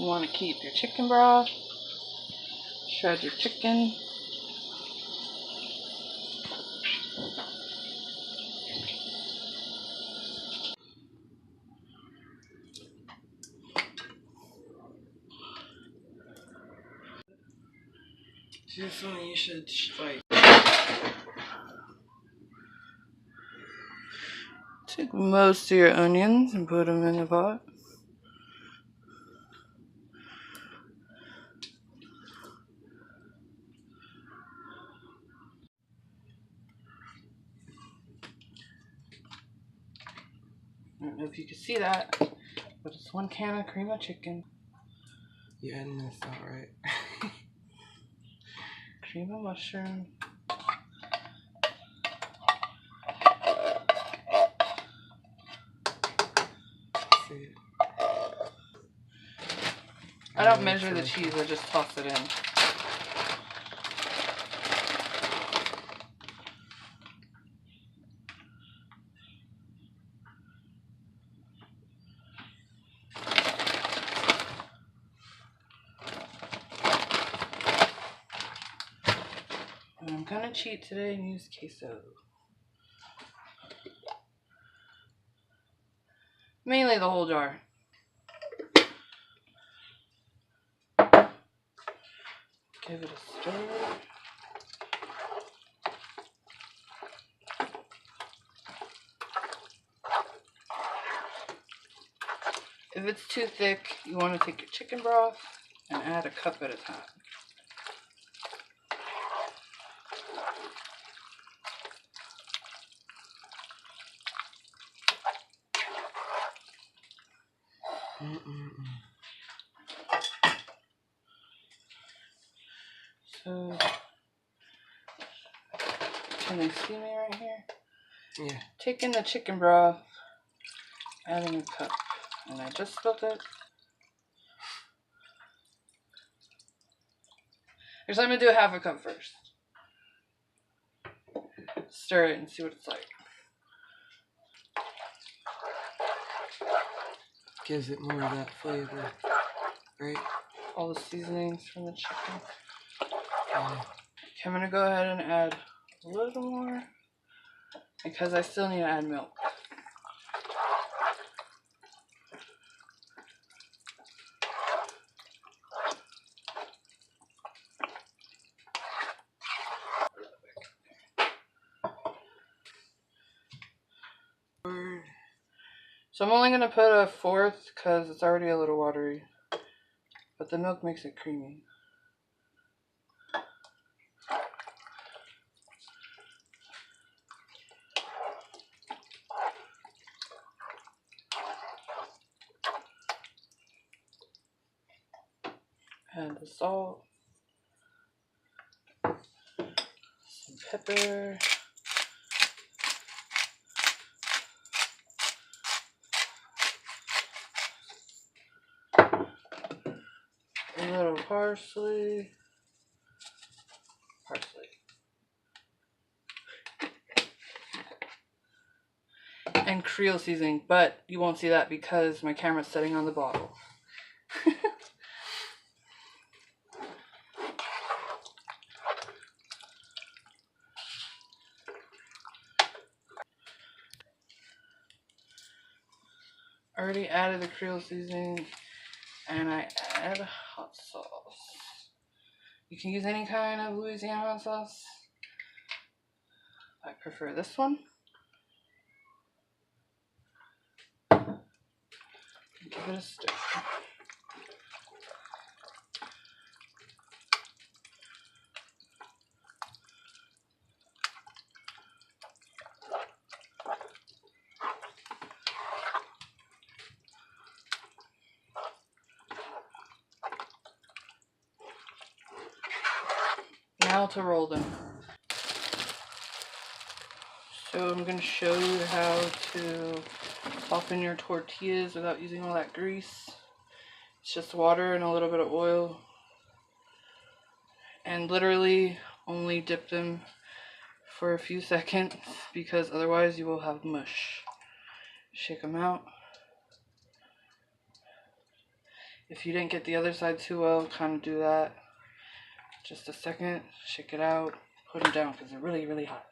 You want to keep your chicken broth. Shred your chicken. See, that's something you should like. Take most of your onions and put them in the pot. I don't know if you can see that, but it's 1 can of cream of chicken. You adding this out right? Cream of mushroom. See. I don't measure the cheese, I just toss it in. And I'm gonna cheat today and use queso. Mainly the whole jar. Give it a stir. If it's too thick, you want to take your chicken broth and add a cup at a time. So, can they see me right here? Yeah. Taking the chicken broth, adding a cup, and I just spilled it. Actually, I'm going to do a half a cup first. Stir it and see what it's like. Gives it more of that flavor, right? All the seasonings from the chicken. Yeah. Okay, I'm going to go ahead and add a little more because I still need to add milk. So I'm only going to put 1/4 because it's already a little watery. But the milk makes it creamy. Add the salt. Some pepper. A little parsley. And Creole seasoning, but you won't see that because my camera's sitting on the bottle. I already added the Creole seasoning and I add hot sauce. You can use any kind of Louisiana hot sauce. I prefer this one. Give it a stir. Now to roll them. So I'm going to show you how to soften your tortillas without using all that grease. It's just water and a little bit of oil. And literally only dip them for a few seconds because otherwise you will have mush. Shake them out. If you didn't get the other side too well, kind of do that. Just a second, shake it out, put them down because they're really, really hot.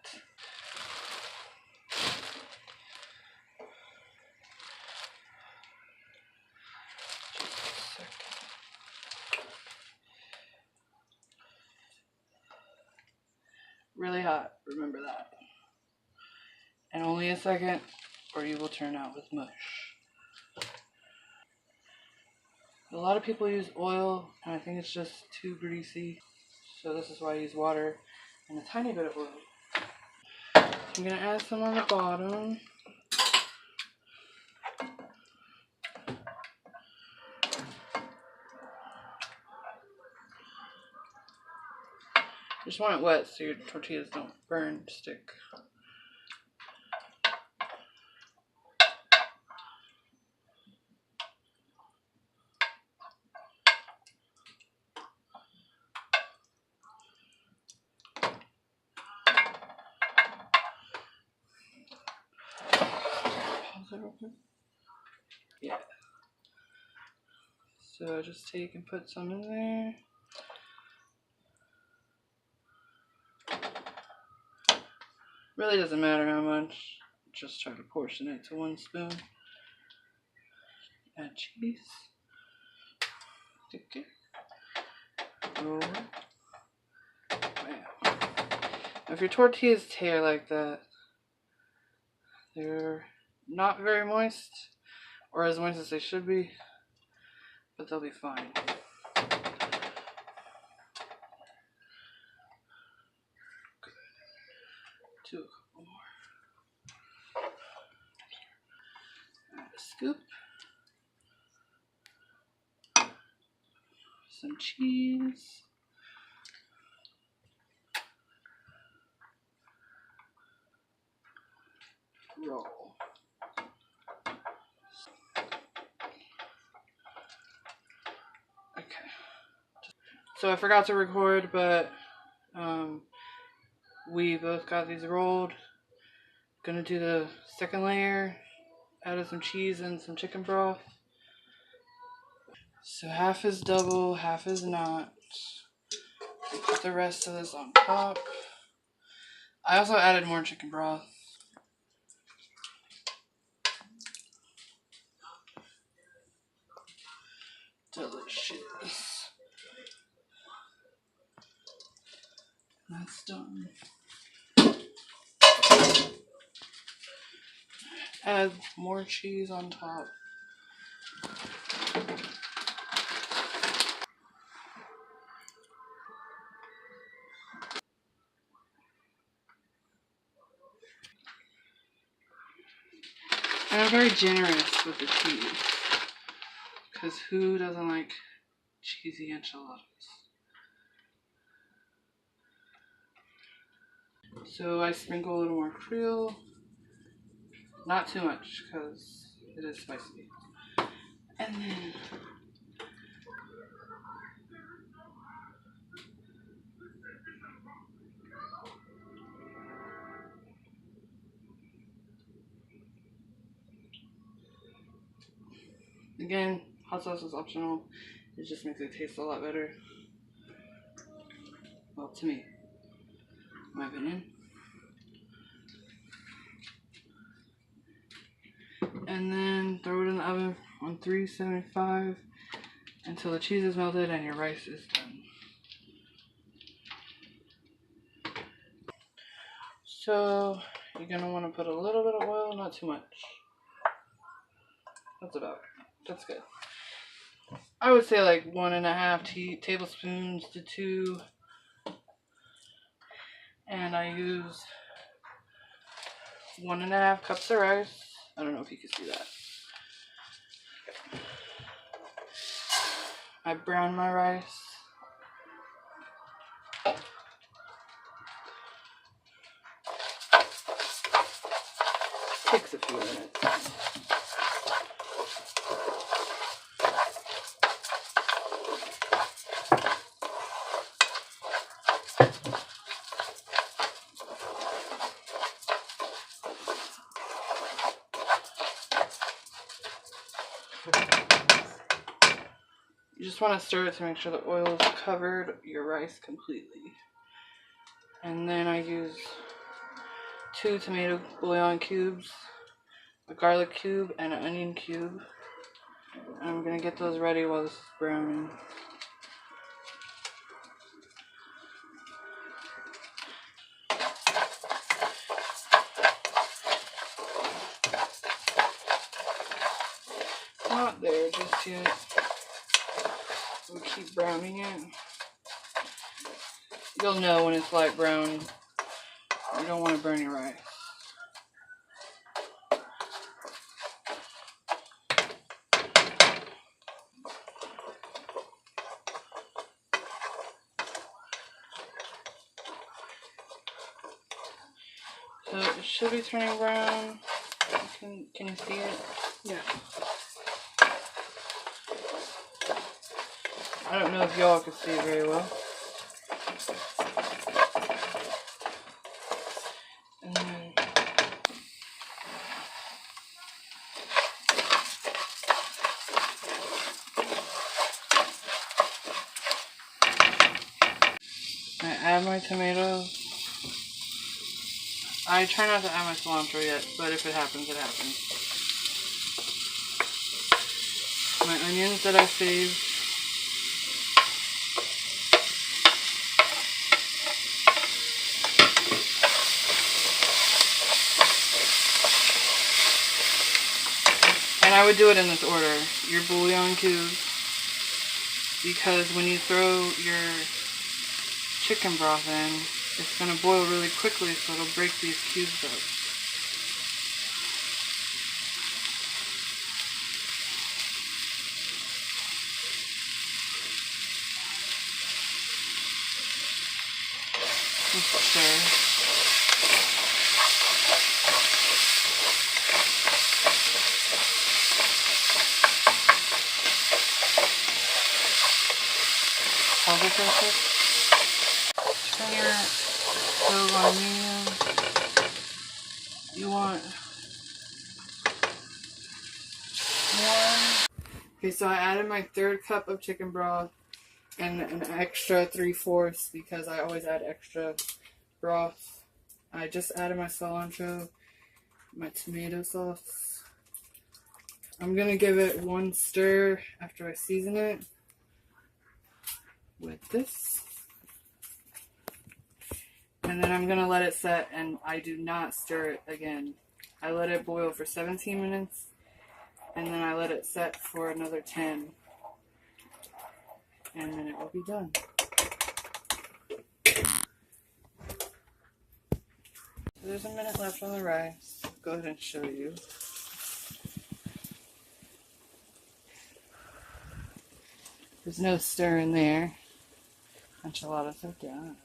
Just a second. Really hot, remember that. And only a second, or you will turn out with mush. A lot of people use oil, and I think it's just too greasy. So this is why I use water and a tiny bit of oil. I'm going to add some on the bottom. Just want it wet so your tortillas don't burn, stick. Yeah. So just take and put some in there. Really doesn't matter how much. Just try to portion it to 1 spoon. Add cheese. Stick it. Roll it. Bam. If your tortillas tear like that, they're not very moist, or as moist as they should be, but they'll be fine. Good. Do a couple more. Add a scoop. Some cheese. Roll. Okay. So I forgot to record, but we both got these rolled. Gonna do the second layer. Added some cheese and some chicken broth. So half is double, half is not. Put the rest of this on top. I also added more chicken broth. Delicious. That's done. Add more cheese on top. And I'm very generous with the cheese, because who doesn't like cheesy enchiladas? So I sprinkle a little more Creole. Not too much, because it is spicy. And then again, hot sauce is optional. It just makes it taste a lot better. Well, to me, in my opinion. And then throw it in the oven on 375 until the cheese is melted and your rice is done. So you're gonna want to put a little bit of oil, not too much. That's good. I would say like 1.5 tablespoons to 2. And I use 1.5 cups of rice. I don't know if you can see that. I brown my rice. Takes a few minutes. just want to stir it to make sure the oil is covered your rice completely. And then I use 2 tomato bouillon cubes, a garlic cube, and an onion cube. And I'm going to get those ready while this is browning. Not there just yet. We'll keep browning it. You'll know when it's light brown. You don't want to burn your rice. So it should be turning brown. Can you see it? Yeah. I don't know if y'all can see it very well. And then I add my tomatoes. I try not to add my cilantro yet, but if it happens, it happens. My onions that I saved. And I would do it in this order. Your bouillon cubes, because when you throw your chicken broth in, it's going to boil really quickly, so it'll break these cubes up. Just stir. Pause it for a sec. Turn your stove on medium. You want one. Okay, so I added my 3rd cup of chicken broth and an extra 3/4 because I always add extra broth. I just added my cilantro, my tomato sauce. I'm gonna give it 1 stir after I season it with this. And then I'm gonna let it set, and I do not stir it again. I let it boil for 17 minutes, and then I let it set for another 10. And then it will be done. So there's a minute left on the rice. Go ahead and show you. There's no stir in there. Enchiladas are done.